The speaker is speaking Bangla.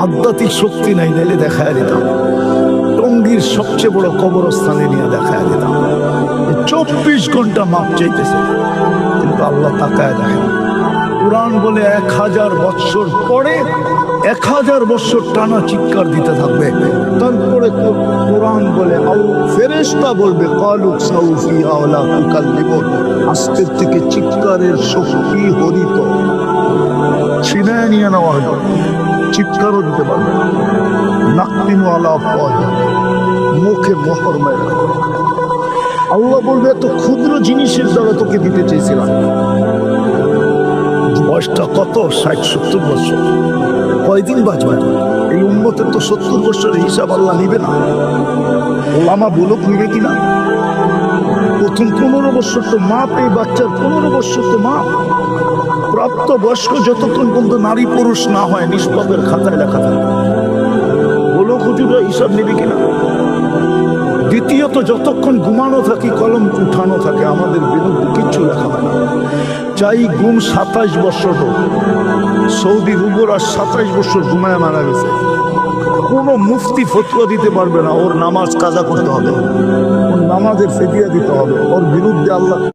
আধ্যাত্মিক শক্তি নাই, নাইলে দেখা দিতাম। টঙ্গীর সবচেয়ে বড় কবরস্থানে নিয়ে দেখা দিতাম। 24 ঘন্টা মাপ চাইতেছে, কিন্তু আল্লাহ তাকায় দেখেন। কুরআন বলে 1000 বৎসর পরে 1000 বৎসর টানা চিৎকার দিতে থাকবে। তারপরে কুরআন বলে ফেরেশতা বলবে ক্বালু সাউফিহা ওয়ালা তুকাল্লিমুন, আজকের থেকে চিৎকারের শক্তি হরিত ছিনায় নিয়ে নেওয়া হবে, চিৎকারও দিতে পারবে না। নাকতিমু আলা আফওয়াহিহিম, মুখে মোহর মেরে। আল্লাহ বলবে এত ক্ষুদ্র জিনিসের দ্বারা তোকে দিতে চেয়েছিলাম। বয়সটা কত? 60-70 বছর। কয়দিন বাঁচবে? এই উম্মতের তো 70 বছরের হিসাব আল্লাহ নিবে না। ওলামা বলুক নিবে কিনা? প্রথম 15 বছর তো মাপ, এই বাচ্চার 15 বছর তো মাপ। প্রাপ্ত বয়স্ক যতক্ষণ পর্যন্ত নারী পুরুষ না হয় নিষ্পাপের খাতায় লেখা থাকে। বলুক হুজুরা হিসাব নিবে কিনা? দ্বিতীয়ত যতক্ষণ ঘুমানো থাকি কলম উঠানো থাকে, আমাদের বিরুদ্ধে কিচ্ছু লেখা হয় না। চাই গুম 27 বছর হোক। সৌদি হুজুরা 27 বছর ঘুমায় মারা গেছে, কোন মুফতি ফতোয়া দিতে পারবে না ওর নামাজ কাজা করতে হবে, ওর নামাজের ফিদিয়া দিতে হবে, ওর বিরুদ্ধে আল্লাহ